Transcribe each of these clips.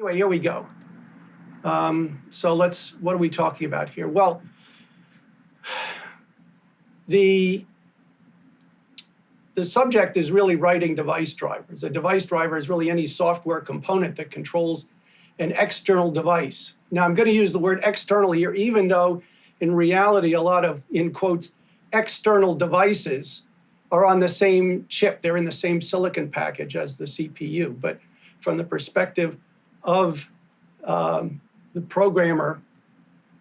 Anyway, here we go. So what are we talking about here? Well, the subject is really writing device drivers. A device driver is really any software component that controls an external device. Now, I'm going to use the word external here, even though in reality, a lot of, in quotes, external devices are on the same chip. They're in the same silicon package as the CPU. But from the perspective of the programmer,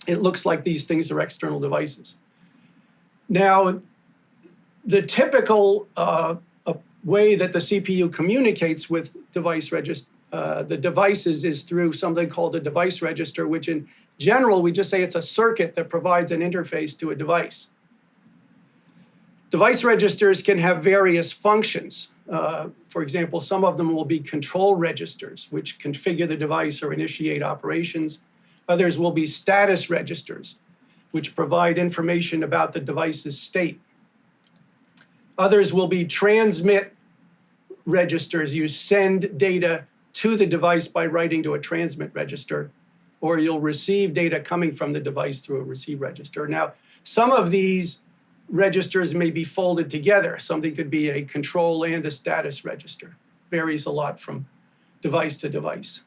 it looks like these things are external devices. Now, the typical way that the CPU communicates with the devices is through something called a device register, which in general, we just say it's a circuit that provides an interface to a device. Device registers can have various functions. For example, some of them will be control registers, which configure the device or initiate operations. Others will be status registers, which provide information about the device's state. Others will be transmit registers. You send data to the device by writing to a transmit register, or you'll receive data coming from the device through a receive register. Now, some of these registers may be folded together. Something could be a control and a status register. Varies a lot from device to device.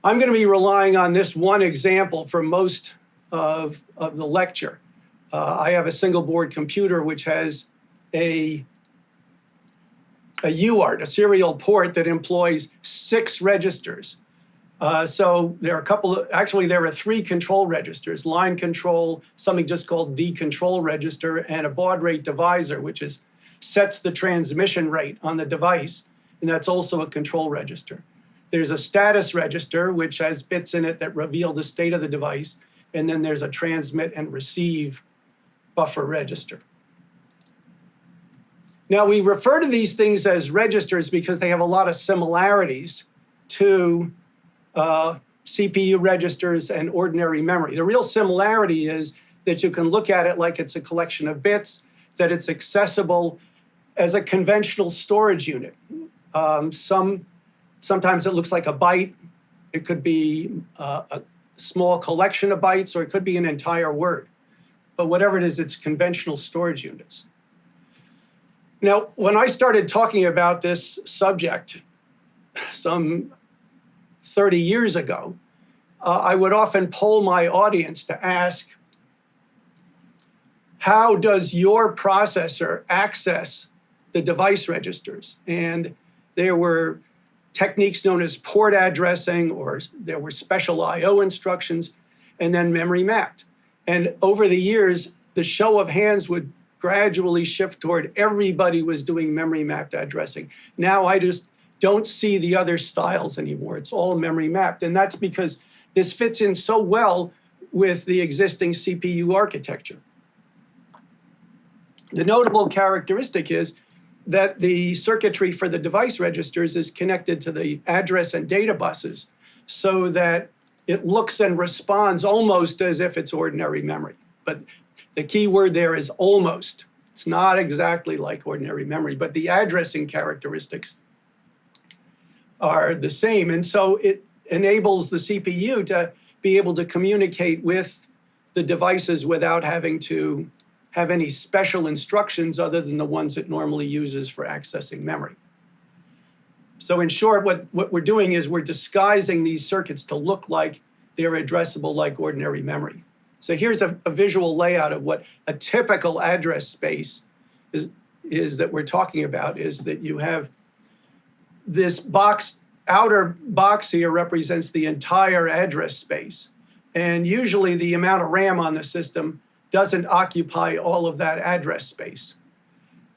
I'm going to be relying on this one example for most of the lecture. I have a single board computer which has a UART, a serial port that employs 6 registers. So there are actually there are 3 control registers: line control, something just called decontrol register, and a baud rate divisor, which sets the transmission rate on the device, and that's also a control register. There's a status register, which has bits in it that reveal the state of the device, and then there's a transmit and receive buffer register. Now, we refer to these things as registers because they have a lot of similarities to CPU registers and ordinary memory. The real similarity is that you can look at it like it's a collection of bits, that it's accessible as a conventional storage unit. Sometimes it looks like a byte. It could be a small collection of bytes, or it could be an entire word. But whatever it is, it's conventional storage units. Now, when I started talking about this subject some 30 years ago, I would often poll my audience to ask, how does your processor access the device registers? And there were techniques known as port addressing, or there were special I/O instructions, and then memory mapped. And over the years, the show of hands would gradually shift toward everybody was doing memory mapped addressing. Now I just don't see the other styles anymore. It's all memory mapped. And that's because this fits in so well with the existing CPU architecture. The notable characteristic is that the circuitry for the device registers is connected to the address and data buses so that it looks and responds almost as if it's ordinary memory. But the key word there is almost. It's not exactly like ordinary memory, but the addressing characteristics are the same. And so it enables the CPU to be able to communicate with the devices without having to have any special instructions other than the ones it normally uses for accessing memory. So in short, what we're doing is we're disguising these circuits to look like they're addressable like ordinary memory. So here's a visual layout of what a typical address space is that we're talking about, is that you have this outer box here represents the entire address space. And usually the amount of RAM on the system doesn't occupy all of that address space.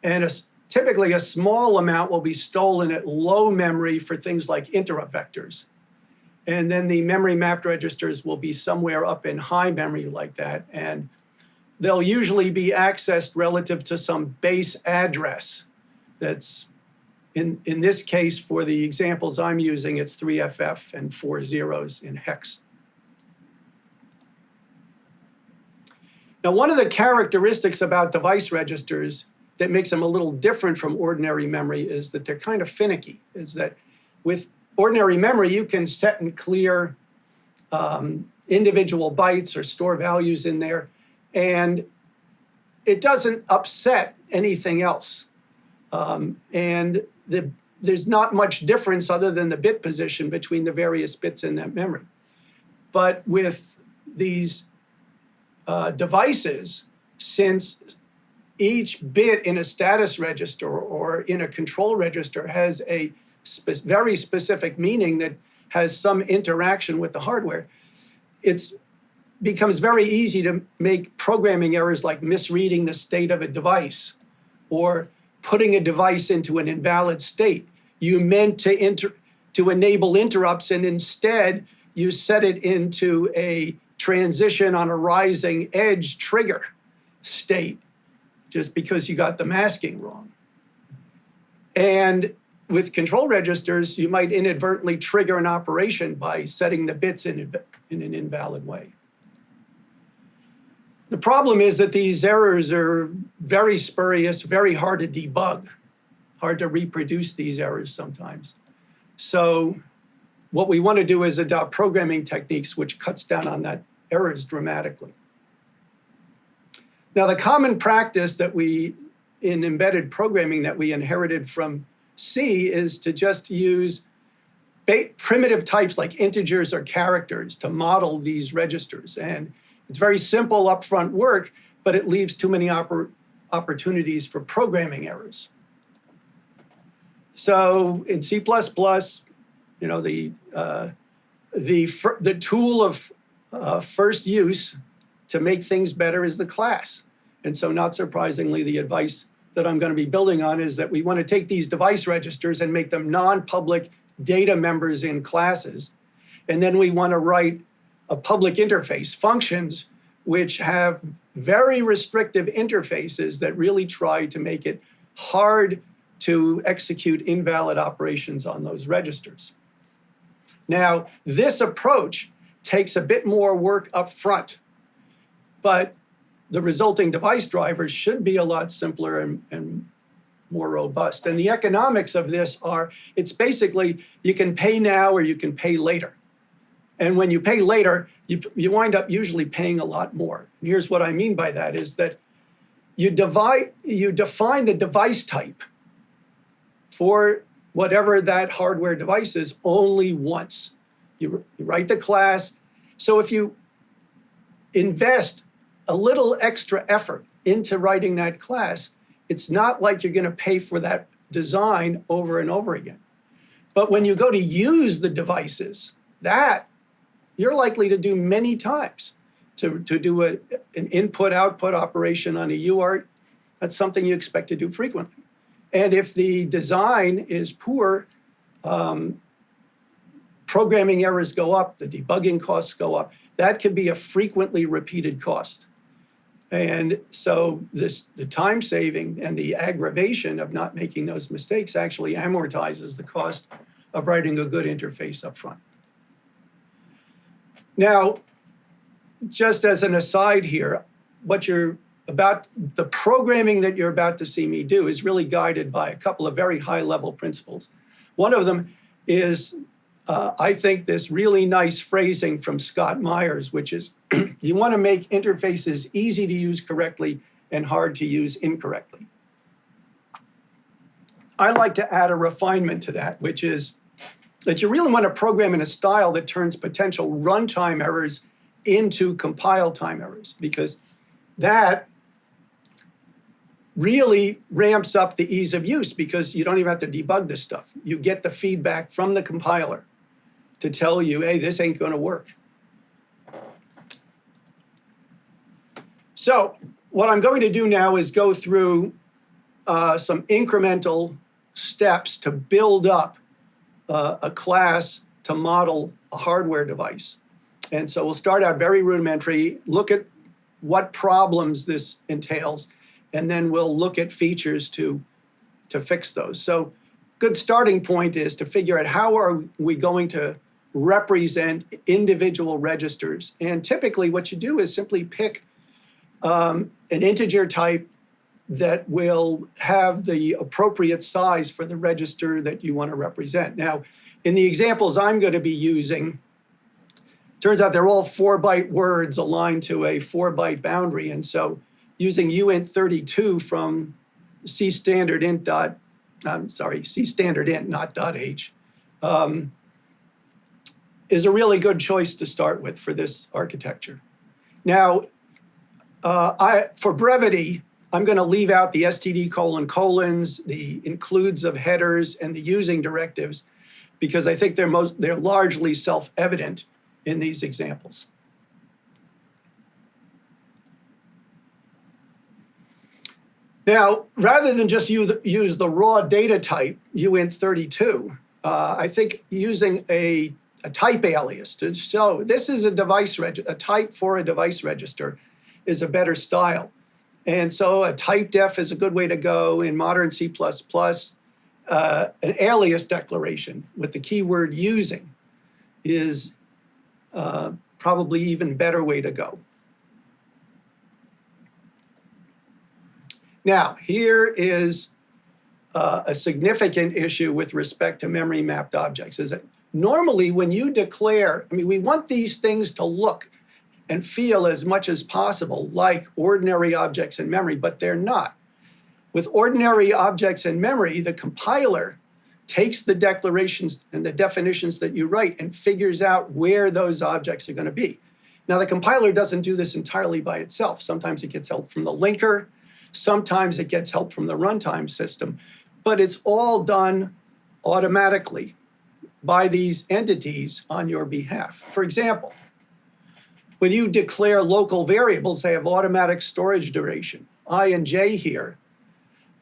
And typically a small amount will be stolen at low memory for things like interrupt vectors. And then the memory mapped registers will be somewhere up in high memory like that. And they'll usually be accessed relative to some base address that's, in this case, for the examples I'm using, it's 3FF and 4 zeros in hex. Now, one of the characteristics about device registers that makes them a little different from ordinary memory is that they're kind of finicky, is that with ordinary memory, you can set and clear individual bytes or store values in there, and it doesn't upset anything else. There's not much difference other than the bit position between the various bits in that memory. But with these devices, since each bit in a status register or in a control register has a very specific meaning that has some interaction with the hardware, it becomes very easy to make programming errors like misreading the state of a device or putting a device into an invalid state. You meant to enable interrupts, and instead you set it into a transition on a rising edge trigger state just because you got the masking wrong. And with control registers, you might inadvertently trigger an operation by setting the bits in an invalid way. The problem is that these errors are very spurious, very hard to debug, hard to reproduce these errors sometimes. So what we want to do is adopt programming techniques which cuts down on that errors dramatically. Now, the common practice that in embedded programming that we inherited from C is to just use primitive types like integers or characters to model these registers. And it's very simple upfront work, but it leaves too many opportunities for programming errors. So in C++, you know, the tool of first use to make things better is the class. And so not surprisingly, the advice that I'm going to be building on is that we want to take these device registers and make them non-public data members in classes. And then we want to write a public interface, functions, which have very restrictive interfaces that really try to make it hard to execute invalid operations on those registers. Now, this approach takes a bit more work up front, but the resulting device drivers should be a lot simpler and more robust. And the economics of this are, it's basically, you can pay now or you can pay later. And when you pay later, you wind up usually paying a lot more. And here's what I mean by that is that you define the device type for whatever that hardware device is only once. You write the class. So if you invest a little extra effort into writing that class, it's not like you're going to pay for that design over and over again. But when you go to use the devices, that you're likely to do many times. To do an input-output operation on a UART, that's something you expect to do frequently. And if the design is poor, programming errors go up, the debugging costs go up. That could be a frequently repeated cost. And so the time saving and the aggravation of not making those mistakes actually amortizes the cost of writing a good interface up front. Now, just as an aside here, the programming that you're about to see me do is really guided by a couple of very high-level principles. One of them is, I think, this really nice phrasing from Scott Myers, which is, you want to make interfaces easy to use correctly and hard to use incorrectly. I like to add a refinement to that, which is that you really want to program in a style that turns potential runtime errors into compile time errors, because that really ramps up the ease of use because you don't even have to debug this stuff. You get the feedback from the compiler to tell you, hey, this ain't going to work. So what I'm going to do now is go through some incremental steps to build up a class to model a hardware device. And so we'll start out very rudimentary, look at what problems this entails, and then we'll look at features to fix those. So good starting point is to figure out how are we going to represent individual registers. And typically what you do is simply pick an integer type that will have the appropriate size for the register that you want to represent. Now, In the examples I'm going to be using, turns out they're all 4-byte words aligned to a 4-byte boundary. And so using uint32 from C standard int, not .h, is a really good choice to start with for this architecture. Now, for brevity, I'm going to leave out the std : the includes of headers, and the using directives, because I think they're largely self-evident in these examples. Now, rather than just use the raw data type, uint32, I think using a type alias to show this is a type for a device register is a better style. And so a type def is a good way to go. In modern C++, an alias declaration with the keyword using is probably even better way to go. Now, here is a significant issue with respect to memory mapped objects, is that normally when you declare, we want these things to look and feel as much as possible like ordinary objects in memory, but they're not. With ordinary objects in memory, the compiler takes the declarations and the definitions that you write and figures out where those objects are going to be. Now, the compiler doesn't do this entirely by itself. Sometimes it gets help from the linker. Sometimes it gets help from the runtime system. But it's all done automatically by these entities on your behalf. For example, when you declare local variables, they have automatic storage duration. I and j here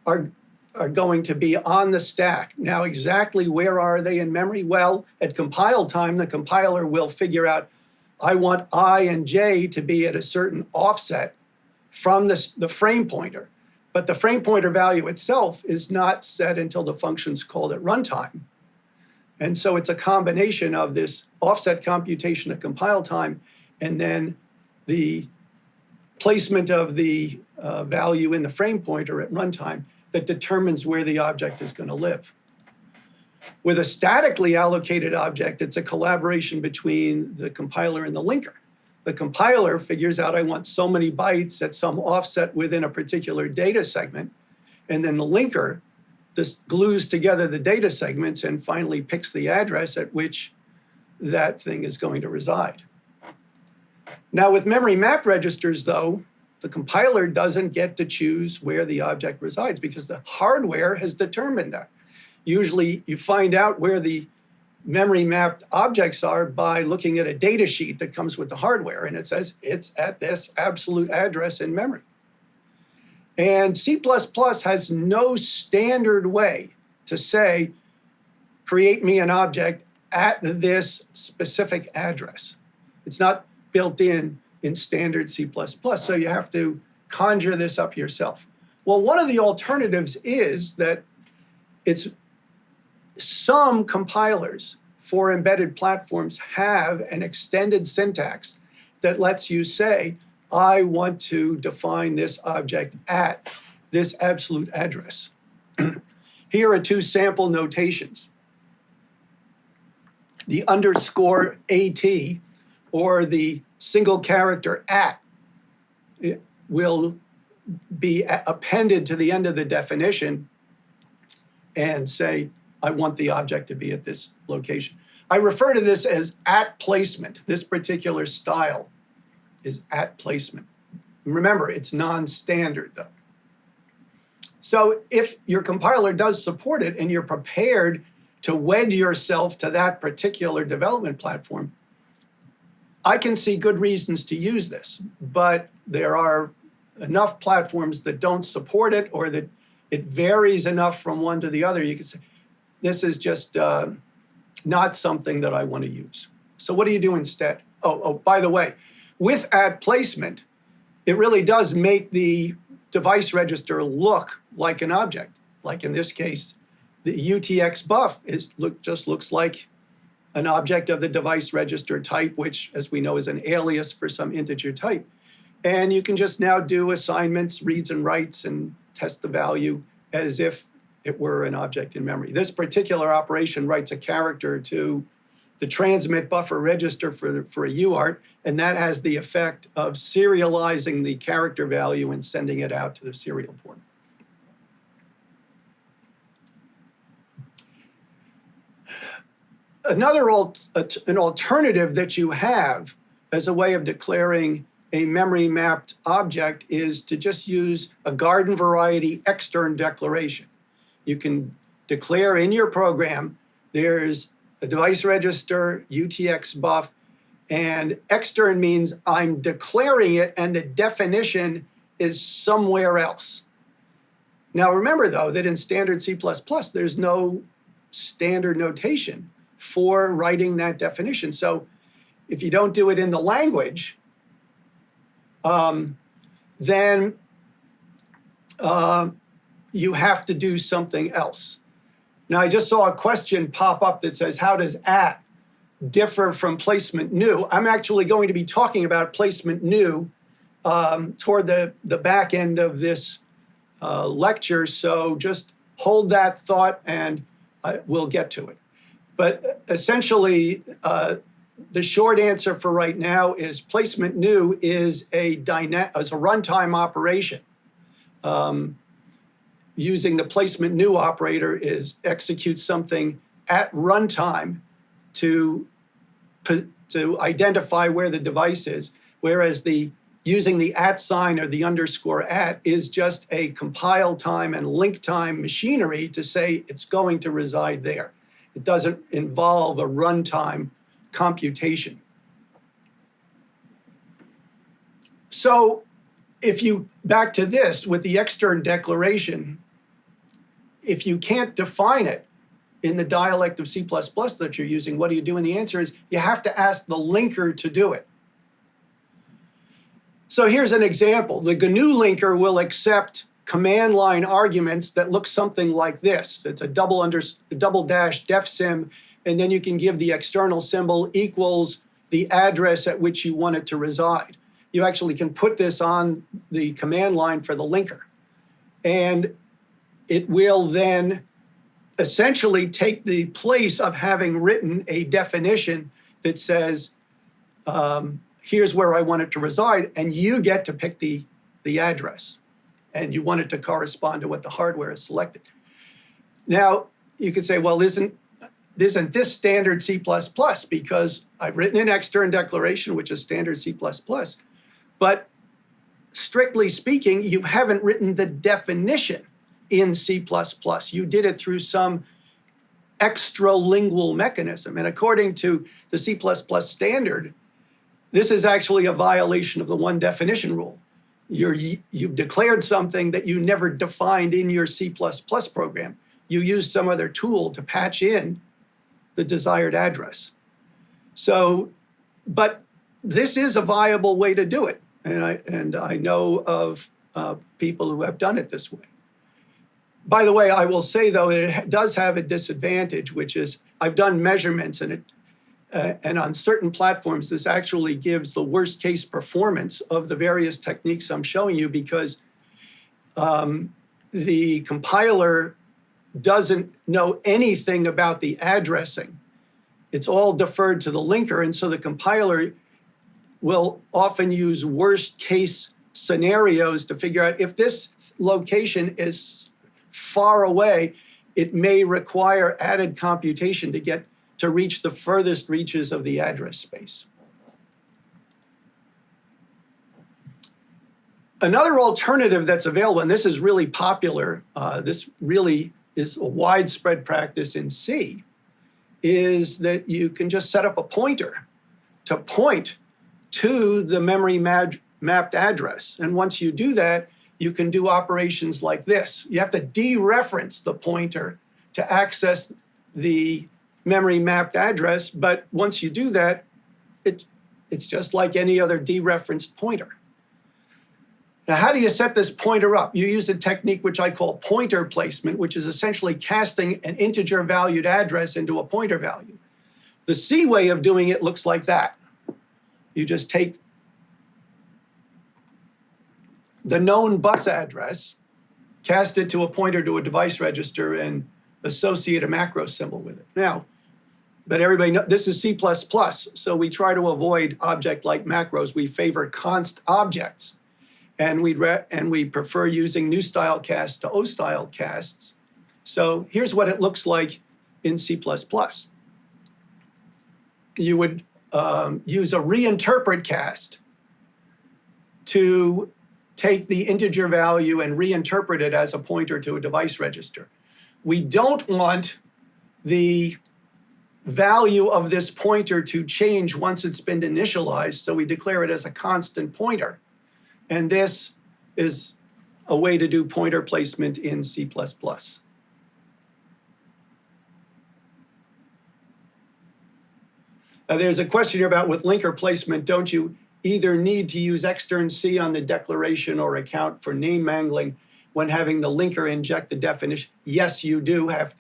are going to be on the stack. Now, exactly where are they in memory? Well, at compile time, the compiler will figure out, I want I and j to be at a certain offset from the frame pointer. But the frame pointer value itself is not set until the function's called at runtime. And so it's a combination of this offset computation at compile time and then the placement of the value in the frame pointer at runtime that determines where the object is going to live. With a statically allocated object, it's a collaboration between the compiler and the linker. The compiler figures out I want so many bytes at some offset within a particular data segment, and then the linker just glues together the data segments and finally picks the address at which that thing is going to reside. Now, with memory mapped registers, though, the compiler doesn't get to choose where the object resides because the hardware has determined that. Usually, you find out where the memory mapped objects are by looking at a data sheet that comes with the hardware, and it says it's at this absolute address in memory. And C++ has no standard way to say, create me an object at this specific address. It's not built in standard C++, so you have to conjure this up yourself. Well, one of the alternatives is that it's some compilers for embedded platforms have an extended syntax that lets you say, I want to define this object at this absolute address. Here are two sample notations. The underscore AT, or the single character at, it will be appended to the end of the definition and say, I want the object to be at this location. I refer to this as at placement. This particular style is at placement. Remember, it's non-standard though. So if your compiler does support it and you're prepared to wed yourself to that particular development platform, I can see good reasons to use this, but there are enough platforms that don't support it or that it varies enough from one to the other. You can say, this is just not something that I want to use. So what do you do instead? Oh, by the way, with at placement, it really does make the device register look like an object. Like in this case, the UTX buff just looks like an object of the device register type, which, as we know, is an alias for some integer type. And you can just now do assignments, reads and writes, and test the value as if it were an object in memory. This particular operation writes a character to the transmit buffer register for a UART, and that has the effect of serializing the character value and sending it out to the serial port. Another an alternative that you have as a way of declaring a memory mapped object is to just use a garden variety extern declaration. You can declare in your program, there's a device register, UTX buff, and extern means I'm declaring it and the definition is somewhere else. Now remember though that in standard C++, there's no standard notation for writing that definition. So if you don't do it in the language, then you have to do something else. Now, I just saw a question pop up that says, how does at differ from placement new? I'm actually going to be talking about placement new toward the back end of this lecture, so just hold that thought and we'll get to it. But essentially, the short answer for right now is placement new is a runtime operation. Using the placement new operator executes something at runtime to identify where the device is, whereas using the @ sign or the underscore @ is just a compile time and link time machinery to say it's going to reside there. It doesn't involve a runtime computation. So back to this, with the extern declaration, if you can't define it in the dialect of C++ that you're using, what do you do? And the answer is you have to ask the linker to do it. So here's an example. The GNU linker will accept command line arguments that look something like this. It's a double dash defsim, and then you can give the external symbol equals the address at which you want it to reside. You actually can put this on the command line for the linker. And it will then essentially take the place of having written a definition that says, here's where I want it to reside, and you get to pick the address. And you want it to correspond to what the hardware is selected. Now, you could say, well, isn't this standard C++? Because I've written an extern declaration, which is standard C++. But strictly speaking, you haven't written the definition in C++. You did it through some extralingual mechanism. And according to the C++ standard, this is actually a violation of the one definition rule. You've declared something that you never defined in your C++ program. You used some other tool to patch in the desired address. So, but this is a viable way to do it. And I know of people who have done it this way. By the way, I will say, though, it does have a disadvantage, which is I've done measurements, and on certain platforms, this actually gives the worst case performance of the various techniques I'm showing you, because the compiler doesn't know anything about the addressing. It's all deferred to the linker, and so the compiler will often use worst case scenarios to figure out if this location is far away, it may require added computation to reach the furthest reaches of the address space. Another alternative that's available, and this is really popular, this really is a widespread practice in C, is that you can just set up a pointer to point to the memory mapped address. And once you do that, you can do operations like this. You have to dereference the pointer to access the memory mapped address, but once you do that, it's just like any other dereferenced pointer. Now, how do you set this pointer up? You use a technique which I call pointer placement, which is essentially casting an integer valued address into a pointer value. The C way of doing it looks like that. You just take the known bus address, cast it to a pointer to a device register, and associate a macro symbol with it. Now, but everybody knows this is C++, so we try to avoid object-like macros. We favor const objects, and we prefer using new style casts to old style casts. So here's what it looks like in C++. You would use a reinterpret cast to take the integer value and reinterpret it as a pointer to a device register. We don't want the value of this pointer to change once it's been initialized, so we declare it as a constant pointer. And this is a way to do pointer placement in C++. There's a question here about with linker placement, don't you either need to use extern C on the declaration or account for name mangling when having the linker inject the definition? Yes, you do have.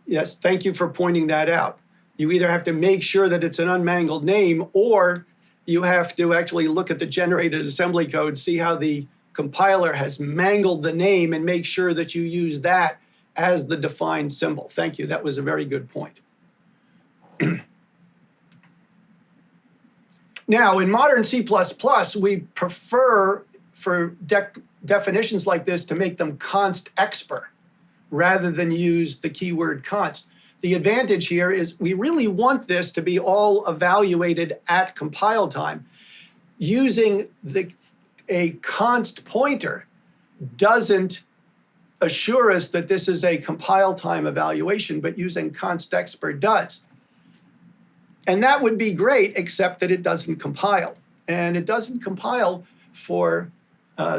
Yes, thank you for pointing that out. You either have to make sure that it's an unmangled name, or you have to actually look at the generated assembly code, see how the compiler has mangled the name, and make sure that you use that as the defined symbol. Thank you, that was a very good point. Now, in modern C++, we prefer for definitions like this to make them const expr rather than use the keyword const. The advantage here is we really want this to be all evaluated at compile time. Using a const pointer doesn't assure us that this is a compile time evaluation, but using const expr does. And that would be great, except that it doesn't compile. And it doesn't compile for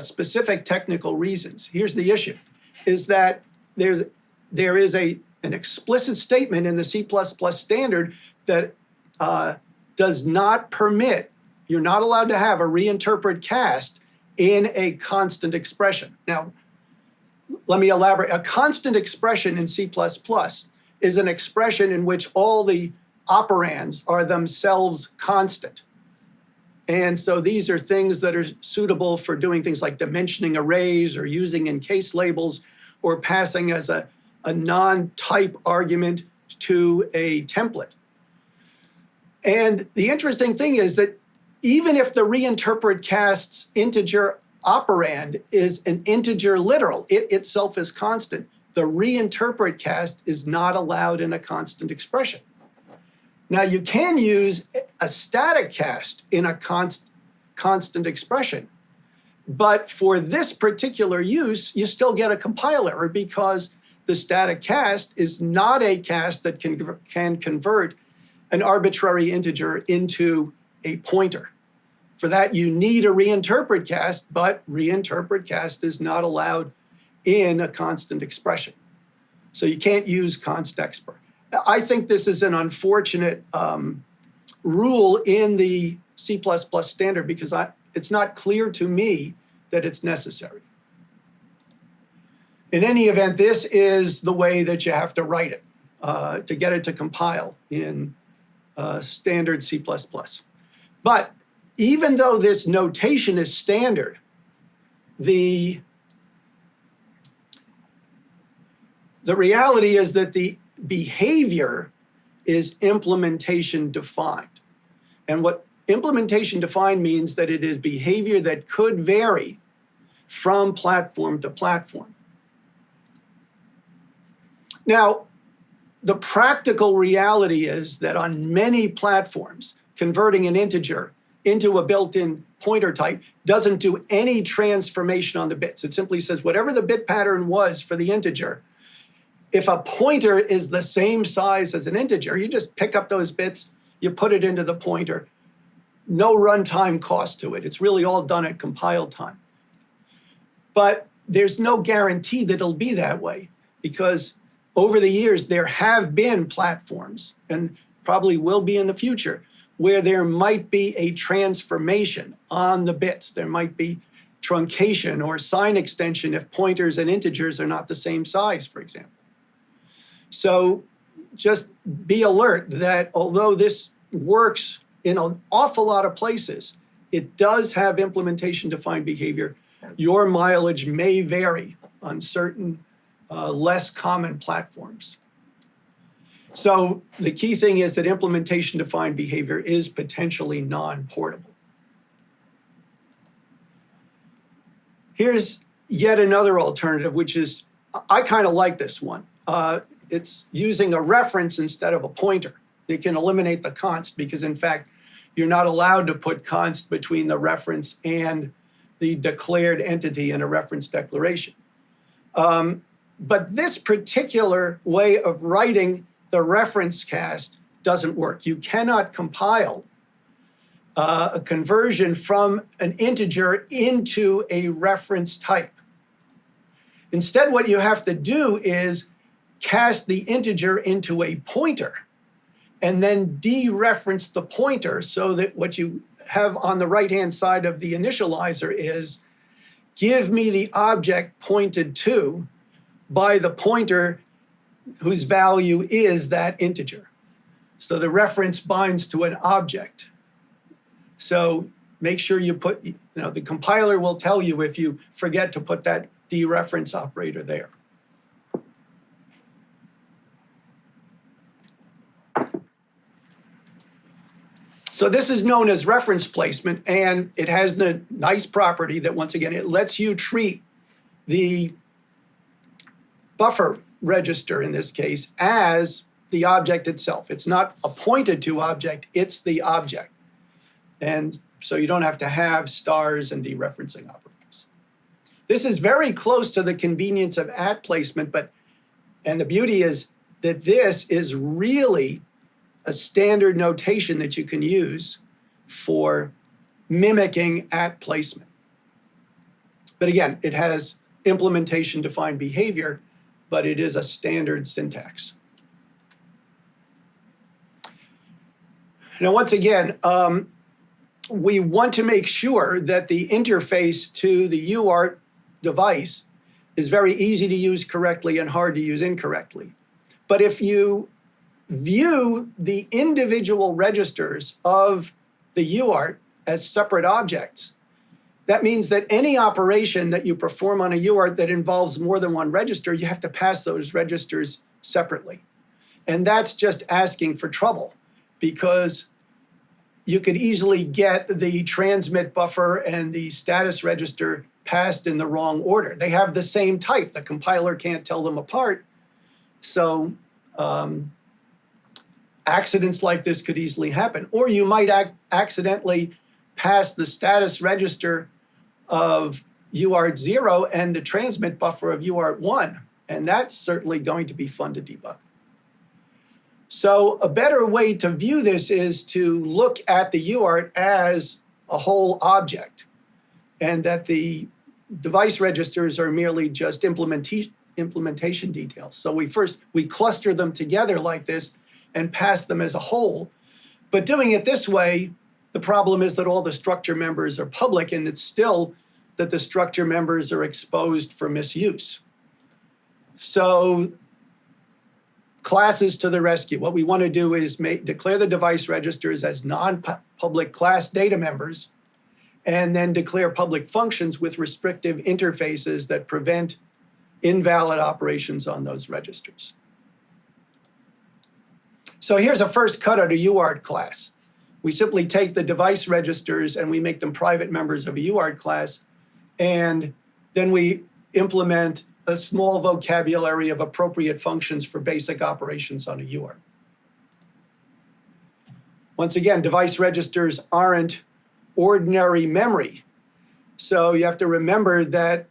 specific technical reasons. Here's the issue, is that there is an explicit statement in the C++ standard that does not permit, you're not allowed to have a reinterpret cast in a constant expression. Now, let me elaborate. A constant expression in C++ is an expression in which all the operands are themselves constant. And so these are things that are suitable for doing things like dimensioning arrays or using in case labels or passing as a non-type argument to a template. And the interesting thing is that even if the reinterpret cast's integer operand is an integer literal, it itself is constant, the reinterpret cast is not allowed in a constant expression. Now, you can use a static cast in a constant expression, but for this particular use, you still get a compile error because the static cast is not a cast that can convert an arbitrary integer into a pointer. For that, you need a reinterpret cast, but reinterpret cast is not allowed in a constant expression. So you can't use const expr. I think this is an unfortunate rule in the C++ standard because it's not clear to me that it's necessary. In any event, this is the way that you have to write it to get it to compile in standard C++. But even though this notation is standard, the reality is that the behavior is implementation defined. And what implementation defined means that it is behavior that could vary from platform to platform. Now, the practical reality is that on many platforms, converting an integer into a built-in pointer type doesn't do any transformation on the bits. It simply says whatever the bit pattern was for the integer, if a pointer is the same size as an integer, you just pick up those bits, you put it into the pointer. No runtime cost to it. It's really all done at compile time. But there's no guarantee that it'll be that way because over the years, there have been platforms, and probably will be in the future, where there might be a transformation on the bits. There might be truncation or sign extension if pointers and integers are not the same size, for example. So just be alert that although this works in an awful lot of places, it does have implementation-defined behavior. Your mileage may vary on certain less common platforms. So the key thing is that implementation-defined behavior is potentially non-portable. Here's yet another alternative, which is, I kind of like this one. It's using a reference instead of a pointer. It can eliminate the const because, in fact, you're not allowed to put const between the reference and the declared entity in a reference declaration. But this particular way of writing the reference cast doesn't work. You cannot compile a conversion from an integer into a reference type. Instead, what you have to do is cast the integer into a pointer and then dereference the pointer so that what you have on the right-hand side of the initializer is give me the object pointed to by the pointer whose value is that integer. So the reference binds to an object. So make sure you put, the compiler will tell you if you forget to put that dereference operator there. So this is known as reference placement, and it has the nice property that, once again, it lets you treat the buffer register, in this case, as the object itself. It's not a pointed to object, it's the object. And so you don't have to have stars and dereferencing operators. This is very close to the convenience of at placement, and the beauty is that this is really a standard notation that you can use for mimicking at placement. But again, it has implementation-defined behavior, but it is a standard syntax. Now, once again, we want to make sure that the interface to the UART device is very easy to use correctly and hard to use incorrectly. But if you view the individual registers of the UART as separate objects, that means that any operation that you perform on a UART that involves more than one register, you have to pass those registers separately. And that's just asking for trouble, because you could easily get the transmit buffer and the status register passed in the wrong order. They have the same type. The compiler can't tell them apart. So accidents like this could easily happen. Or you might accidentally pass the status register of UART 0 and the transmit buffer of UART 1. And that's certainly going to be fun to debug. So a better way to view this is to look at the UART as a whole object, and that the device registers are merely just implementation details. So we cluster them together like this and pass them as a whole. But doing it this way, the problem is that all the structure members are public, and it's still that the structure members are exposed for misuse. So classes to the rescue. What we want to do is declare the device registers as non-public class data members, and then declare public functions with restrictive interfaces that prevent invalid operations on those registers. So here's a first cut at a UART class. We simply take the device registers and we make them private members of a UART class, and then we implement a small vocabulary of appropriate functions for basic operations on a UART. Once again, device registers aren't ordinary memory. So you have to remember that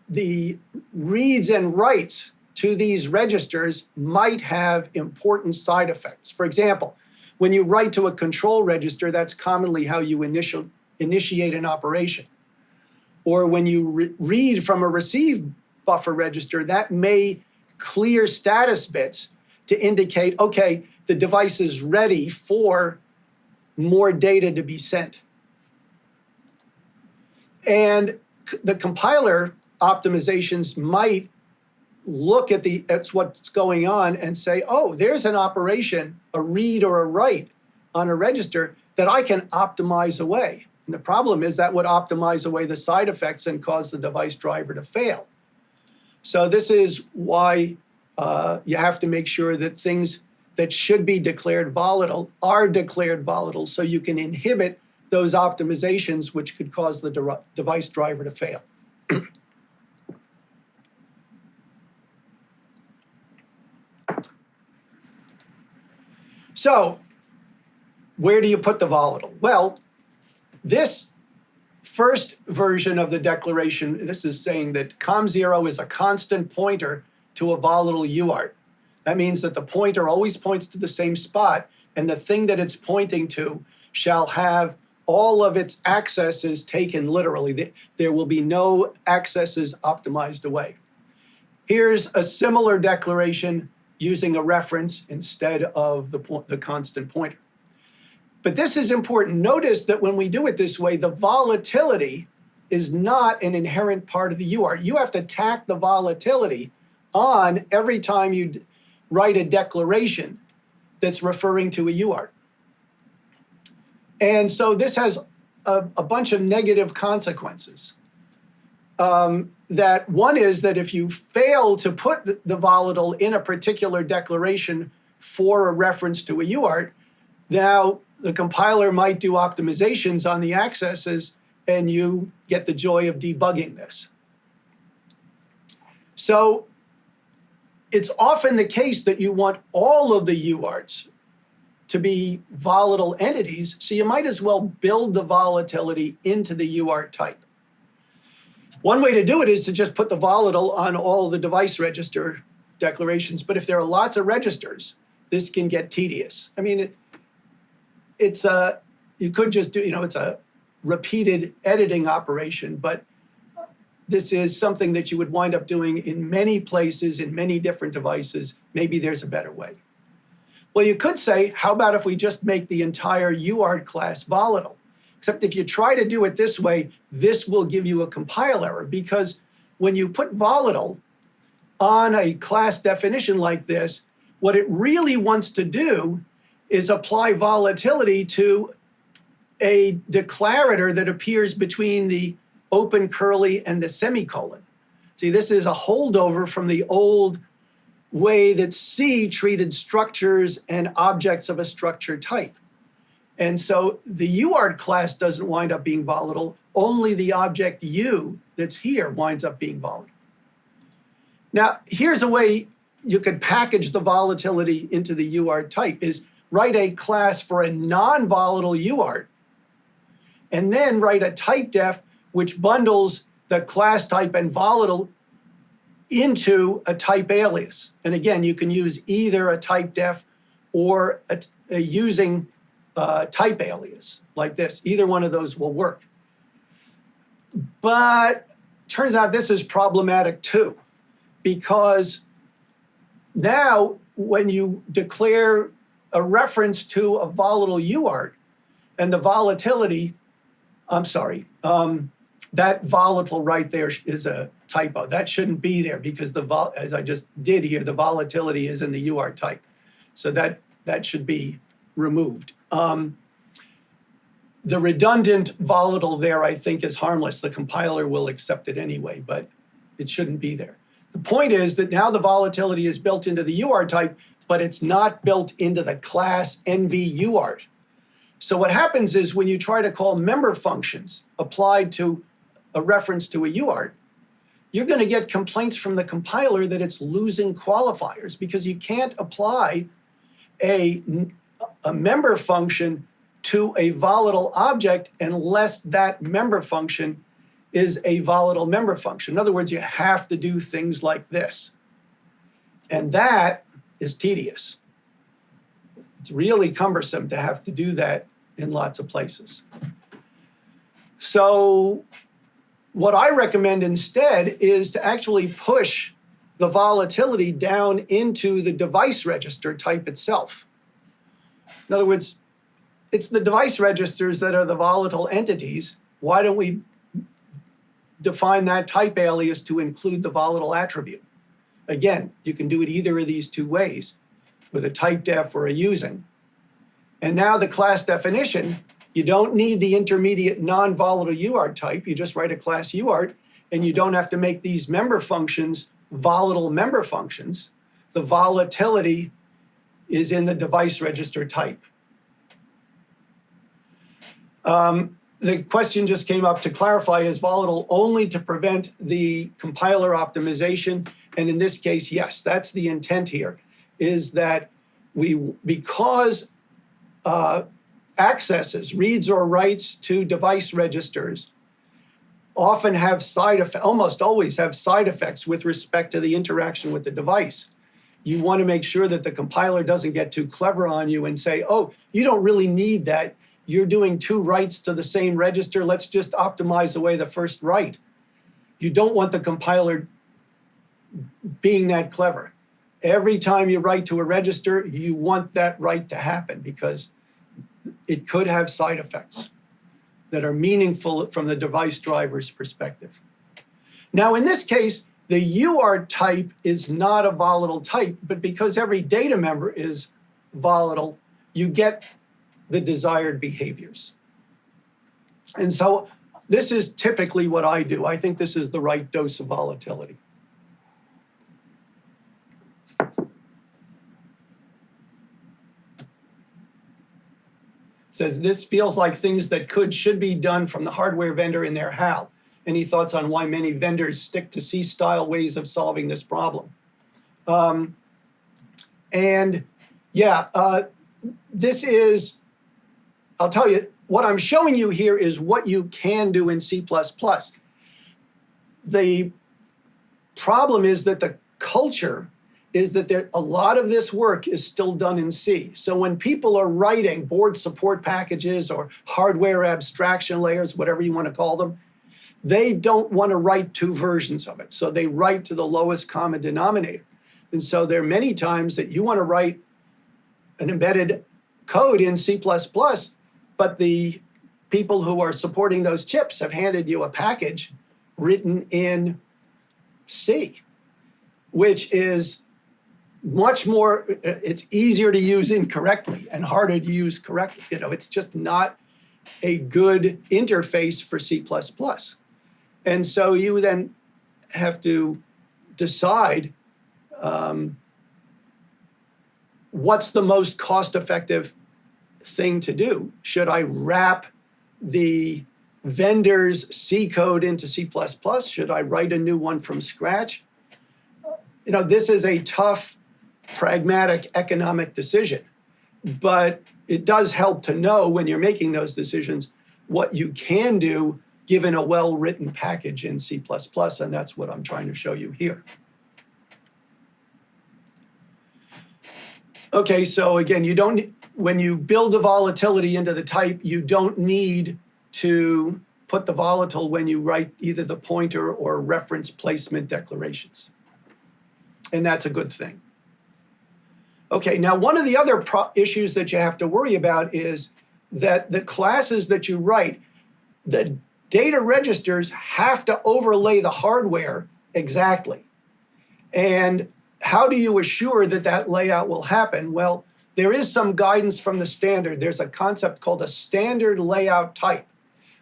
the reads and writes to these registers might have important side effects. For example, when you write to a control register, that's commonly how you initiate an operation. Or when you read from a receive buffer register, that may clear status bits to indicate, okay, the device is ready for more data to be sent. And the compiler optimizations might look at what's going on and say, oh, there's an operation, a read or a write on a register that I can optimize away. And the problem is that would optimize away the side effects and cause the device driver to fail. So this is why you have to make sure that things that should be declared volatile are declared volatile, so you can inhibit those optimizations which could cause the device driver to fail. So where do you put the volatile? Well, this first version of the declaration, this is saying that COM0 is a constant pointer to a volatile UART. That means that the pointer always points to the same spot, and the thing that it's pointing to shall have all of its accesses taken literally. There will be no accesses optimized away. Here's a similar declaration using a reference instead of the constant pointer. But this is important. Notice that when we do it this way, the volatility is not an inherent part of the UART. You have to tack the volatility on every time you write a declaration that's referring to a UART. And so this has a bunch of negative consequences. That one is that if you fail to put the volatile in a particular declaration for a reference to a UART, now the compiler might do optimizations on the accesses, and you get the joy of debugging this. So it's often the case that you want all of the UARTs to be volatile entities, so you might as well build the volatility into the UART type. One way to do it is to just put the volatile on all the device register declarations, but if there are lots of registers, this can get tedious. I mean, you could just do, it's a repeated editing operation, but this is something that you would wind up doing in many places, in many different devices. Maybe there's a better way. Well, you could say, how about if we just make the entire UART class volatile? Except if you try to do it this way, this will give you a compile error, because when you put volatile on a class definition like this, what it really wants to do is apply volatility to a declarator that appears between the open curly and the semicolon. See, this is a holdover from the old way that C treated structures and objects of a structure type. And so the UART class doesn't wind up being volatile, only the object U that's here winds up being volatile. Now, here's a way you could package the volatility into the UART type, is write a class for a non-volatile UART, and then write a type def which bundles the class type and volatile into a type alias. And again, you can use either a type def or a using type alias like this. Either one of those will work. But turns out this is problematic too, because now when you declare a reference to a volatile UART and the volatility, that volatile right there is a typo. That shouldn't be there, because as I just did here, the volatility is in the UART type. So that should be removed. The redundant volatile there, I think, is harmless. The compiler will accept it anyway, but it shouldn't be there. The point is that now the volatility is built into the UART type, but it's not built into the class NV UART. So what happens is when you try to call member functions applied to a reference to a UART, you're going to get complaints from the compiler that it's losing qualifiers, because you can't apply a member function to a volatile object unless that member function is a volatile member function. In other words, you have to do things like this. And that is tedious. It's really cumbersome to have to do that in lots of places. So what I recommend instead is to actually push the volatility down into the device register type itself. In other words, it's the device registers that are the volatile entities. Why don't we define that type alias to include the volatile attribute? Again, you can do it either of these two ways, with a type def or a using. And now the class definition, you don't need the intermediate non-volatile UART type. You just write a class UART, and you don't have to make these member functions volatile member functions, the volatility is in the device register type. The question just came up to clarify, is volatile only to prevent the compiler optimization? And in this case, yes, that's the intent here, is that because accesses, reads or writes to device registers often have side effects, almost always have side effects with respect to the interaction with the device. You want to make sure that the compiler doesn't get too clever on you and say, oh, you don't really need that. You're doing 2 writes to the same register. Let's just optimize away the first write. You don't want the compiler being that clever. Every time you write to a register, you want that write to happen because it could have side effects that are meaningful from the device driver's perspective. Now, in this case, the UART type is not a volatile type, but because every data member is volatile, you get the desired behaviors. And so this is typically what I do. I think this is the right dose of volatility. Says this feels like things that should be done from the hardware vendor in their HAL. Any thoughts on why many vendors stick to C-style ways of solving this problem? This is, I'll tell you, what I'm showing you here is what you can do in C++. The problem is that the culture is that a lot of this work is still done in C. So when people are writing board support packages or hardware abstraction layers, whatever you want to call them, they don't want to write 2 versions of it. So they write to the lowest common denominator. And so there are many times that you want to write an embedded code in C++, but the people who are supporting those chips have handed you a package written in C, which is much more, it's easier to use incorrectly and harder to use correctly. You know, it's just not a good interface for C++. And so you then have to decide what's the most cost-effective thing to do. Should I wrap the vendor's C code into C++? Should I write a new one from scratch? You know, this is a tough, pragmatic economic decision, but it does help to know when you're making those decisions what you can do given a well-written package in C++, and that's what I'm trying to show you here. Okay, so again, when you build the volatility into the type, you don't need to put the volatile when you write either the pointer or reference placement declarations. And that's a good thing. Okay, now one of the other issues that you have to worry about is that the classes that you write, the data registers have to overlay the hardware exactly. And how do you assure that that layout will happen? Well, there is some guidance from the standard. There's a concept called a standard layout type,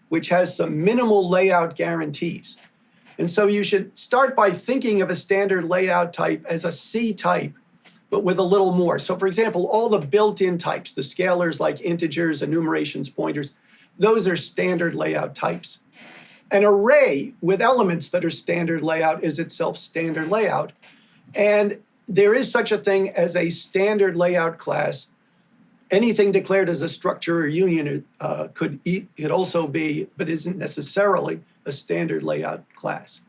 which has some minimal layout guarantees. And so you should start by thinking of a standard layout type as a C type, but with a little more. So for example, all the built-in types, the scalars like integers, enumerations, pointers, those are standard layout types. An array with elements that are standard layout is itself standard layout. And there is such a thing as a standard layout class. Anything declared as a structure or union could also be, but isn't necessarily a standard layout class.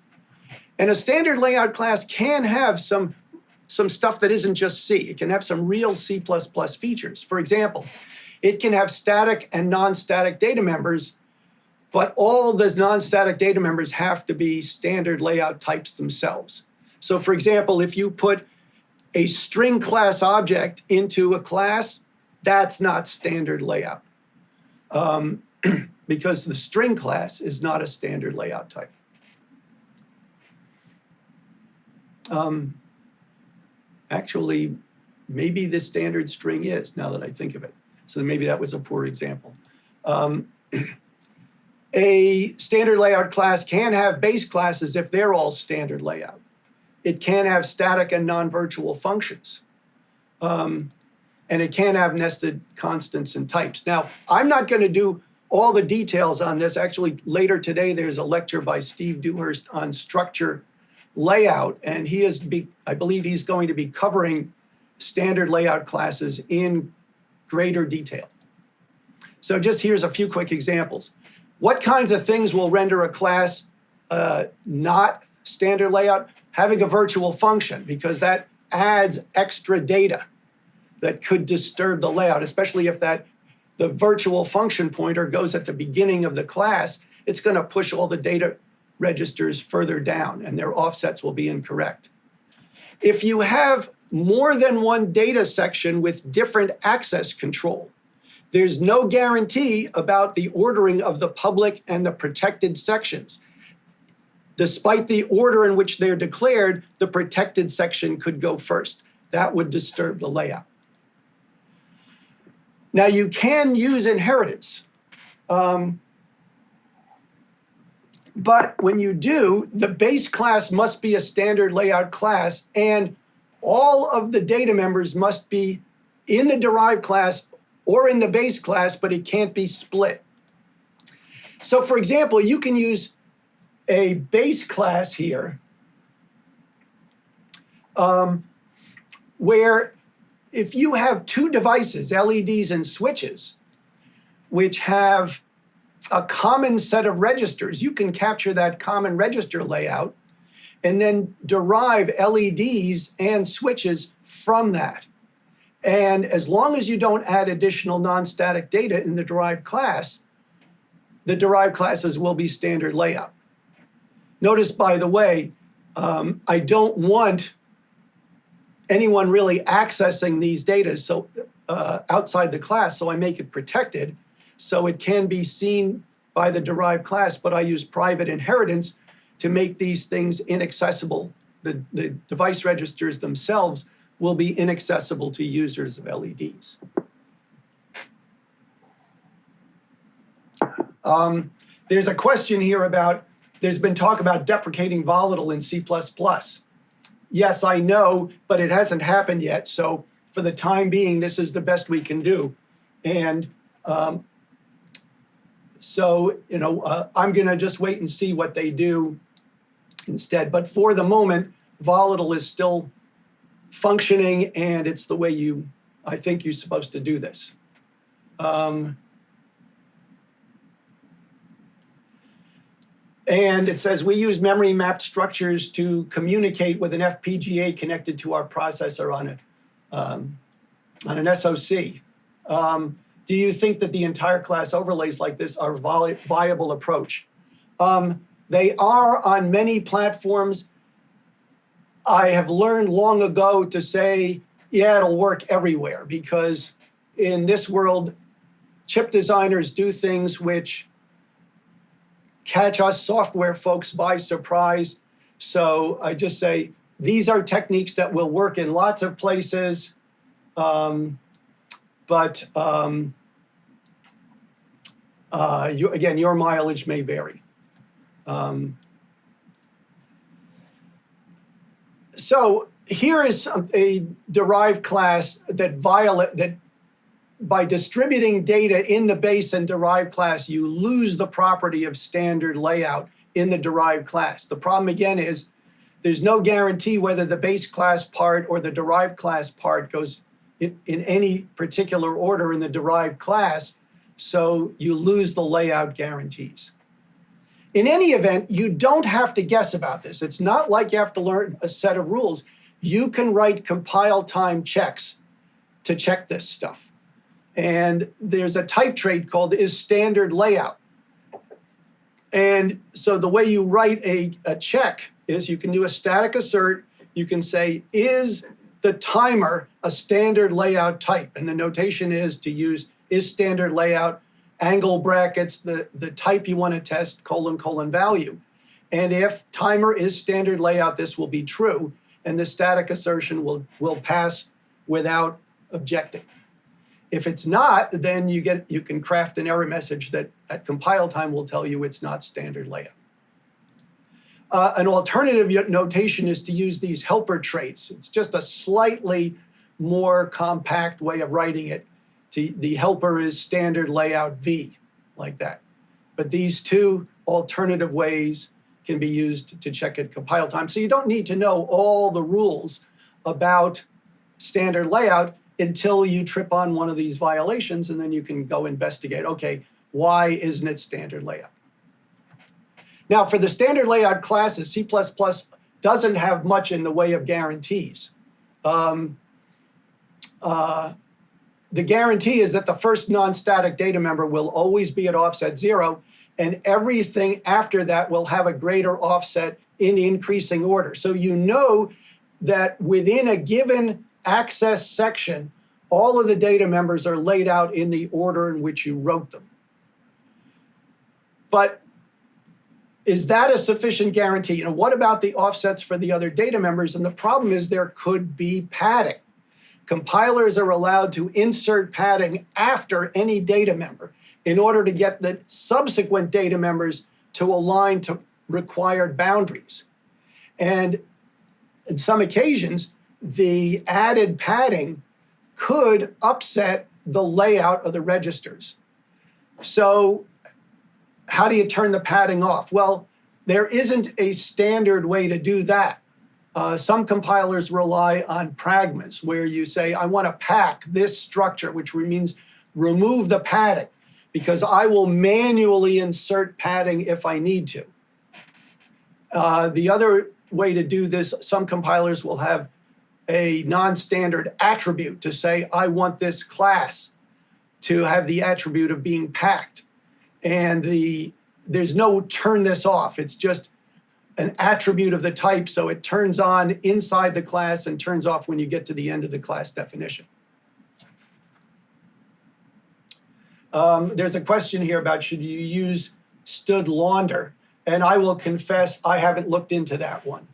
And a standard layout class can have some stuff that isn't just C. It can have some real C++ features. For example, it can have static and non-static data members, but all the non-static data members have to be standard layout types themselves. So for example, if you put a string class object into a class, that's not standard layout because the string class is not a standard layout type. Actually, maybe the standard string is, now that I think of it. So maybe that was a poor example. A standard layout class can have base classes if they're all standard layout. it can have static and non-virtual functions. And it can have nested constants and types. Now, I'm not going to do all the details on this. Actually, later today, there's a lecture by Steve Dewhurst on structure layout, and I believe he's going to be covering standard layout classes in greater detail. So just here's a few quick examples. What kinds of things will render a class not standard layout? Having a virtual function, because that adds extra data that could disturb the layout, especially if the virtual function pointer goes at the beginning of the class. It's going to push all the data registers further down, and their offsets will be incorrect. If you have more than one data section with different access control, there's no guarantee about the ordering of the public and the protected sections. Despite the order in which they're declared, the protected section could go first. That would disturb the layout. Now, you can use inheritance. But when you do, the base class must be a standard layout class, and all of the data members must be in the derived class or in the base class, but it can't be split. So for example, you can use a base class here where if you have two devices, LEDs and switches, which have a common set of registers, you can capture that common register layout and then derive LEDs and switches from that. And as long as you don't add additional non-static data in the derived class, the derived classes will be standard layout. Notice, by the way, I don't want anyone really accessing these data outside the class, so I make it protected so it can be seen by the derived class, but I use private inheritance to make these things inaccessible. The device registers themselves will be inaccessible to users of LEDs. There's a question here about, there's been talk about deprecating volatile in C++. Yes, I know, but it hasn't happened yet. So for the time being, this is the best we can do. And I'm going to just wait and see what they do instead. But for the moment, volatile is still functioning, and it's the way I think you're supposed to do this. And it says we use memory mapped structures to communicate with an FPGA connected to our processor on an SoC. Do you think that the entire class overlays like this are a viable approach? They are on many platforms. I have learned long ago to say, yeah, it'll work everywhere, because in this world, chip designers do things which catch us software folks by surprise. So I just say, these are techniques that will work in lots of places, again, your mileage may vary. So here is a derived class that by distributing data in the base and derived class, you lose the property of standard layout in the derived class. The problem again is there's no guarantee whether the base class part or the derived class part goes in any particular order in the derived class, so you lose the layout guarantees. In any event, you don't have to guess about this. It's not like you have to learn a set of rules. You can write compile time checks to check this stuff. And there's a type trait called isStandardLayout. And so the way you write a check is you can do a static assert. You can say, is the timer a standard layout type? And the notation is to use isStandardLayout, angle brackets, the type you want to test, : value. And if timer is standard layout, this will be true. And the static assertion will pass without objecting. If it's not, then you can craft an error message that at compile time will tell you it's not standard layout. An alternative notation is to use these helper traits. It's just a slightly more compact way of writing it. The helper is standard layout V, like that. But these two alternative ways can be used to check at compile time. So you don't need to know all the rules about standard layout until you trip on one of these violations, and then you can go investigate, okay, why isn't it standard layout? Now, for the standard layout classes, C++ doesn't have much in the way of guarantees. The guarantee is that the first non-static data member will always be at offset 0, and everything after that will have a greater offset in increasing order. So you know that within a given access section, all of the data members are laid out in the order in which you wrote them. But is that a sufficient guarantee? You know, what about the offsets for the other data members? And the problem is there could be padding. Compilers are allowed to insert padding after any data member in order to get the subsequent data members to align to required boundaries. And in some occasions, the added padding could upset the layout of the registers. So how do you turn the padding off? Well, there isn't a standard way to do that. Some compilers rely on pragmas, where you say, I want to pack this structure, which means remove the padding, because I will manually insert padding if I need to. The other way to do this, some compilers will have a non-standard attribute to say, I want this class to have the attribute of being packed. And there's no turn this off. It's just an attribute of the type, so it turns on inside the class and turns off when you get to the end of the class definition. There's a question here about should you use stood launder, and I will confess I haven't looked into that one.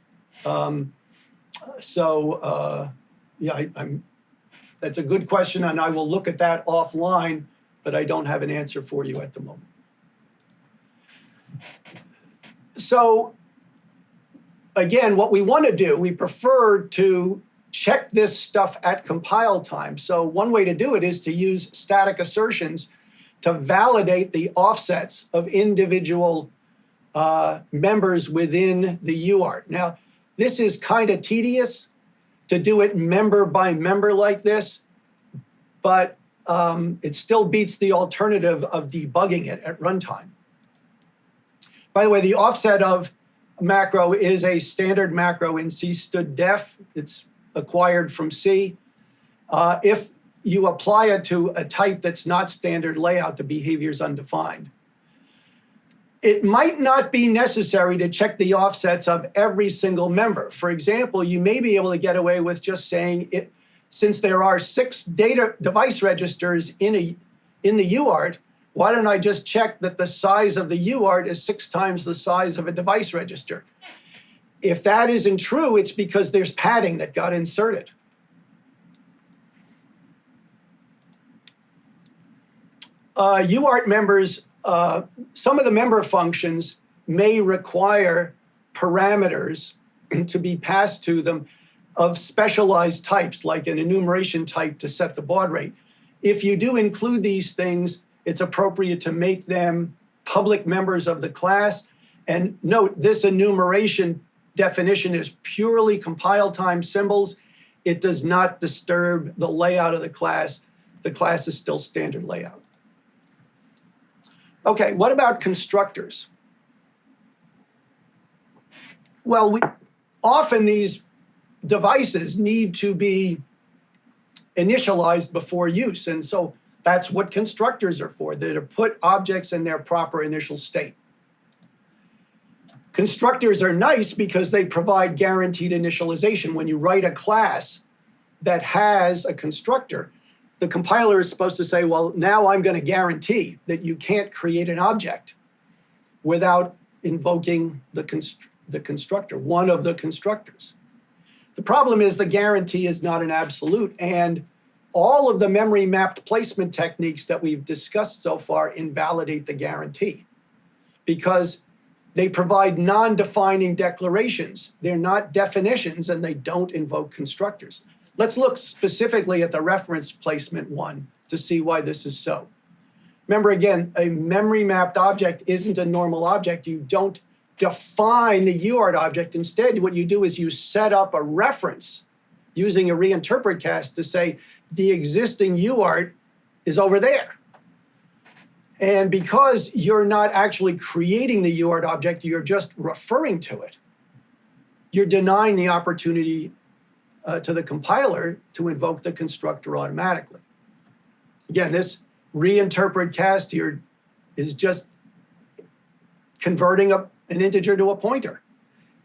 Yeah, that's a good question, and I will look at that offline, but I don't have an answer for you at the moment. So again, what we want to do, we prefer to check this stuff at compile time. So one way to do it is to use static assertions to validate the offsets of individual members within the UART. Now, this is kind of tedious to do it member by member like this, but it still beats the alternative of debugging it at runtime. By the way, the offset of macro is a standard macro in C stood def. It's acquired from C. If you apply it to a type that's not standard layout, the behavior is undefined. It might not be necessary to check the offsets of every single member. For example, you may be able to get away with just saying, since there are 6 data device registers in the UART, why don't I just check that the size of the UART is 6 times the size of a device register? If that isn't true, it's because there's padding that got inserted. UART members, some of the member functions may require parameters to be passed to them of specialized types, like an enumeration type to set the baud rate. If you do include these things, it's appropriate to make them public members of the class. And note, this enumeration definition is purely compile time symbols. It does not disturb the layout of the class. The class is still standard layout. Okay, what about constructors? Well, often these devices need to be initialized before use, and so that's what constructors are for. They're to put objects in their proper initial state. Constructors are nice because they provide guaranteed initialization. When you write a class that has a constructor, the compiler is supposed to say, well, now I'm going to guarantee that you can't create an object without invoking the constructor, one of the constructors. The problem is the guarantee is not an absolute, and all of the memory mapped placement techniques that we've discussed so far invalidate the guarantee, because They provide non-defining declarations. They're not definitions, and they don't invoke constructors. Let's look specifically at the reference placement one to see why this is so. Remember, again, a memory mapped object isn't a normal object. You don't define the UART object. Instead, what you do is you set up a reference using a reinterpret cast to say the existing UART is over there. And because you're not actually creating the UART object, you're just referring to it, you're denying the opportunity to the compiler to invoke the constructor automatically. Again, this reinterpret cast here is just converting an integer to a pointer.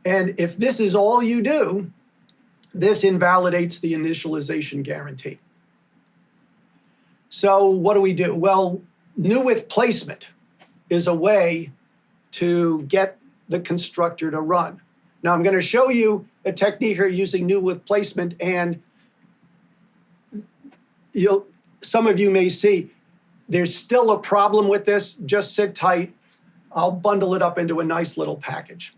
And if this is all you do, this invalidates the initialization guarantee. So what do? Well, new with placement is a way to get the constructor to run. Now I'm going to show you a technique here using new with placement, and some of you may see there's still a problem with this. Just sit tight. I'll bundle it up into a nice little package.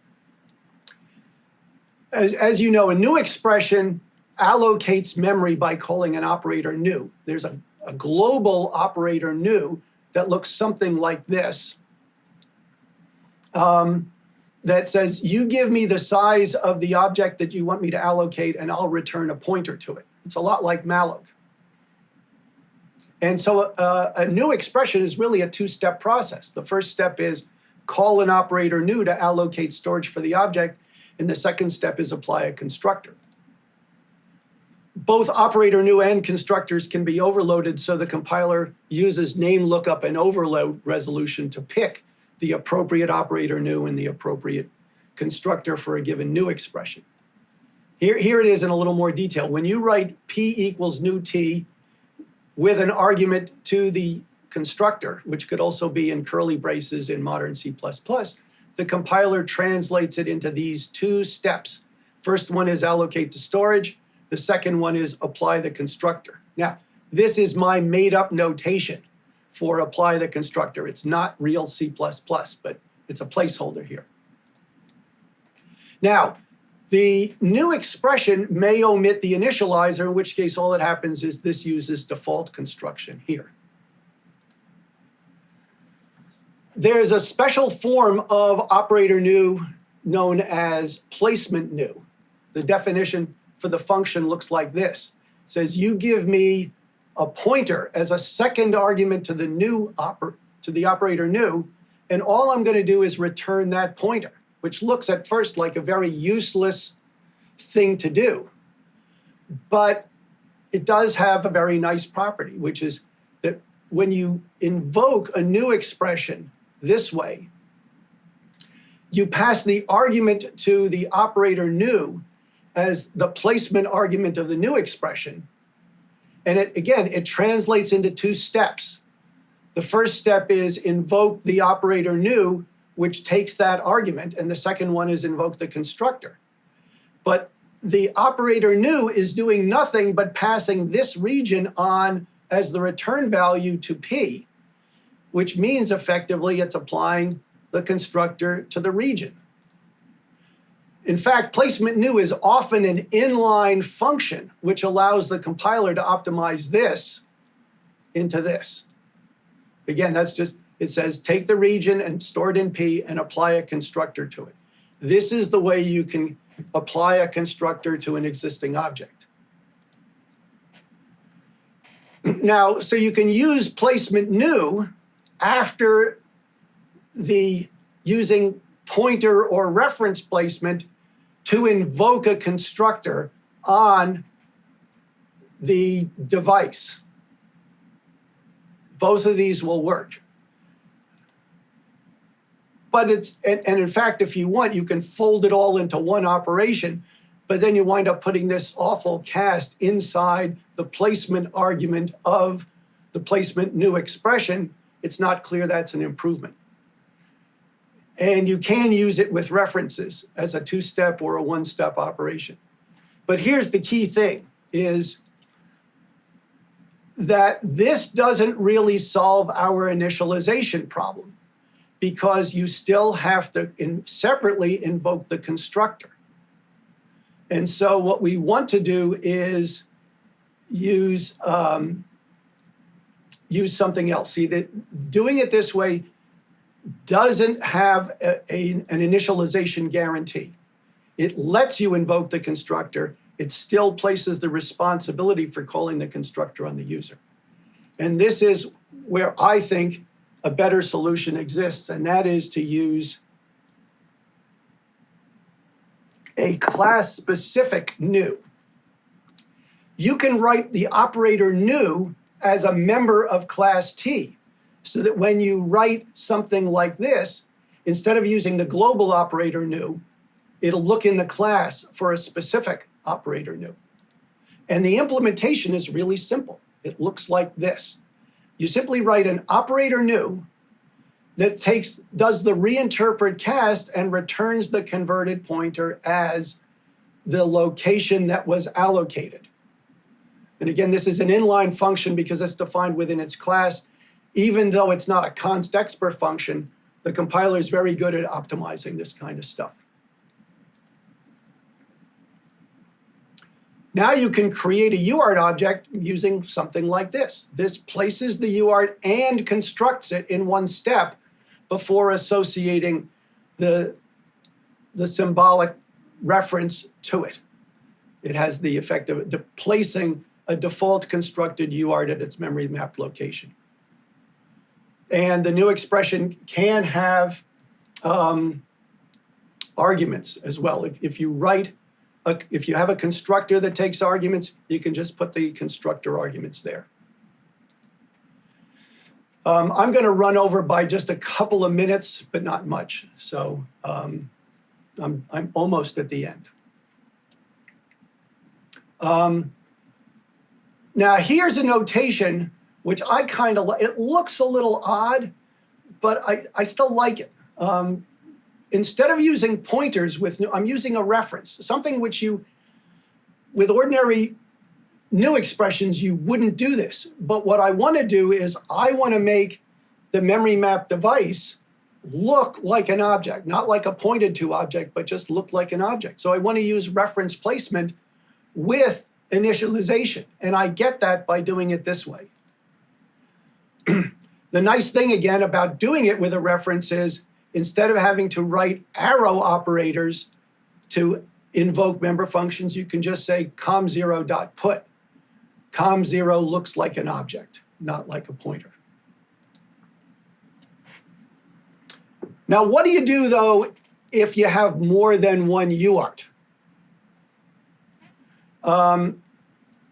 As you know, a new expression allocates memory by calling an operator new. There's a global operator new that looks something like this, that says, you give me the size of the object that you want me to allocate, and I'll return a pointer to it. It's a lot like malloc. And so a new expression is really a two-step process. The first step is call an operator new to allocate storage for the object, and the second step is apply a constructor. Both operator new and constructors can be overloaded, so the compiler uses name lookup and overload resolution to pick the appropriate operator new and the appropriate constructor for a given new expression. Here it is in a little more detail. When you write p equals new t with an argument to the constructor, which could also be in curly braces in modern C++, the compiler translates it into these two steps. First one is allocate to storage. The second one is apply the constructor. Now, this is my made-up notation for apply the constructor. It's not real C++, but it's a placeholder here. Now, the new expression may omit the initializer, in which case all that happens is this uses default construction here. There's a special form of operator new known as placement new. The definition for the function looks like this. It says you give me a pointer as a second argument to the operator new, and all I'm going to do is return that pointer, which looks at first like a very useless thing to do. But it does have a very nice property, which is that when you invoke a new expression this way, you pass the argument to the operator new as the placement argument of the new expression. And it translates into two steps. The first step is invoke the operator new, which takes that argument, and the second one is invoke the constructor. But the operator new is doing nothing but passing this region on as the return value to P, which means effectively it's applying the constructor to the region. In fact, placement new is often an inline function, which allows the compiler to optimize this into this. Again, that's just, it says take the region and store it in P and apply a constructor to it. This is the way you can apply a constructor to an existing object. Now, so you can use placement new after using pointer or reference placement to invoke a constructor on the device. Both of these will work. But and in fact, if you want, you can fold it all into one operation, but then you wind up putting this awful cast inside the placement argument of the placement new expression. It's not clear that's an improvement. And you can use it with references as a two-step or a one-step operation. But here's the key thing, is that this doesn't really solve our initialization problem, because you still have to separately invoke the constructor. And so what we want to do is use something else. See, that doing it this way doesn't have an initialization guarantee. It lets you invoke the constructor. It still places the responsibility for calling the constructor on the user. And this is where I think a better solution exists, and that is to use a class-specific new. You can write the operator new as a member of class T, so that when you write something like this, instead of using the global operator new, it'll look in the class for a specific operator new. And the implementation is really simple. It looks like this. You simply write an operator new that does the reinterpret cast and returns the converted pointer as the location that was allocated. And again, this is an inline function because it's defined within its class. Even though it's not a const expert function, the compiler is very good at optimizing this kind of stuff. Now you can create a UART object using something like this. This places the UART and constructs it in one step before associating the symbolic reference to it. It has the effect of placing a default constructed UART at its memory mapped location. And the new expression can have arguments as well. If you have a constructor that takes arguments, you can just put the constructor arguments there. I'm going to run over by just a couple of minutes, but not much. So I'm almost at the end. Now here's a notation which I kind of like. It looks a little odd, but I still like it. Instead of using pointers I'm using a reference, something which with ordinary new expressions, you wouldn't do this. But what I want to do is I want to make the memory map device look like an object, not like a pointed to object, but just look like an object. So I want to use reference placement with initialization. And I get that by doing it this way. The nice thing, again, about doing it with a reference is instead of having to write arrow operators to invoke member functions, you can just say com0.put. Com0 looks like an object, not like a pointer. Now, what do you do, though, if you have more than one UART?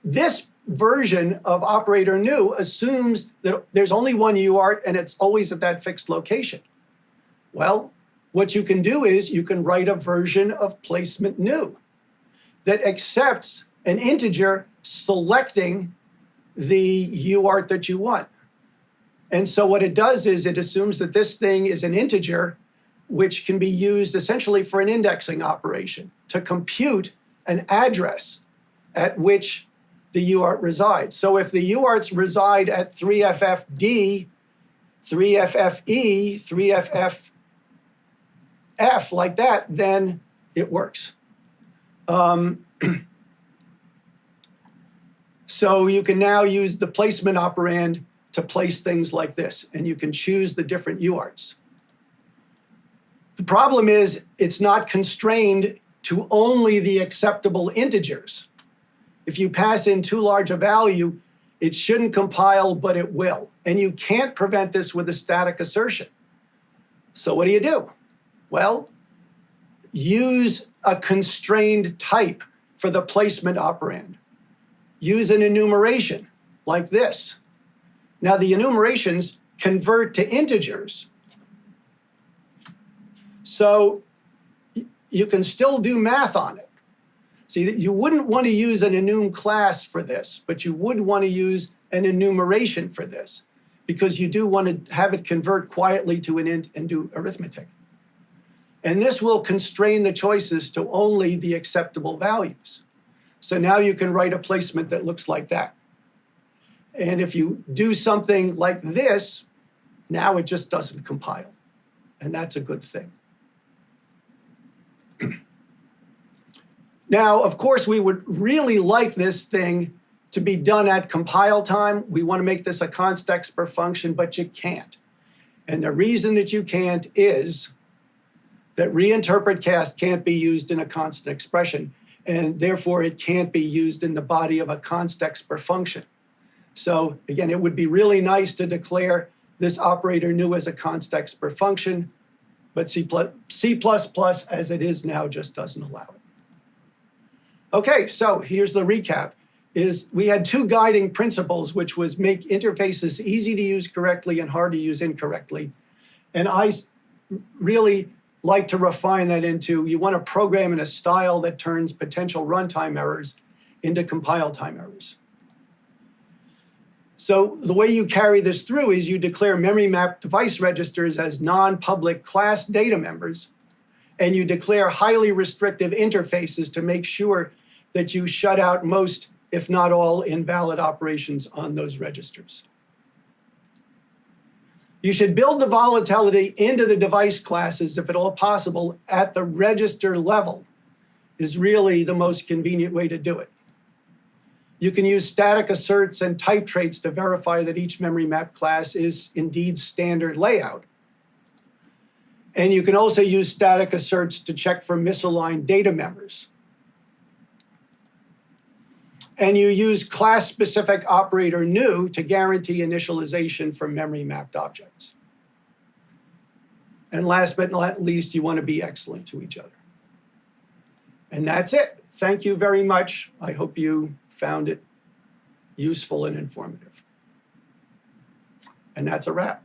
This version of operator new assumes that there's only one UART and it's always at that fixed location. Well, what you can do is you can write a version of placement new that accepts an integer selecting the UART that you want. And so what it does is it assumes that this thing is an integer which can be used essentially for an indexing operation to compute an address at which the UART resides. So if the UARTs reside at 3FFD, 3FFE, 3FFF, like that, then it works. So you can now use the placement operand to place things like this, and you can choose the different UARTs. The problem is it's not constrained to only the acceptable integers. If you pass in too large a value, it shouldn't compile, but it will. And you can't prevent this with a static assertion. So what do? Well, use a constrained type for the placement operand. Use an enumeration like this. Now the enumerations convert to integers. So you can still do math on it. See, you wouldn't want to use an enum class for this, but you would want to use an enumeration for this because you do want to have it convert quietly to an int and do arithmetic. And this will constrain the choices to only the acceptable values. So now you can write a placement that looks like that. And if you do something like this, now it just doesn't compile. And that's a good thing. Now, of course, we would really like this thing to be done at compile time. We want to make this a const per function, but you can't. And the reason that you can't is that reinterpret cast can't be used in a constant expression, and therefore it can't be used in the body of a const per function. So again, it would be really nice to declare this operator new as a const per function, but C++ as it is now just doesn't allow it. Okay, so here's the recap. We had two guiding principles, which was make interfaces easy to use correctly and hard to use incorrectly. And I really like to refine that into, you want to program in a style that turns potential runtime errors into compile time errors. So the way you carry this through is you declare memory mapped device registers as non-public class data members, and you declare highly restrictive interfaces to make sure that you shut out most, if not all, invalid operations on those registers. You should build the volatility into the device classes, if at all possible, at the register level is really the most convenient way to do it. You can use static asserts and type traits to verify that each memory map class is indeed standard layout. And you can also use static asserts to check for misaligned data members. And you use class-specific operator new to guarantee initialization for memory mapped objects. And last but not least, you want to be excellent to each other. And that's it. Thank you very much. I hope you found it useful and informative. And that's a wrap.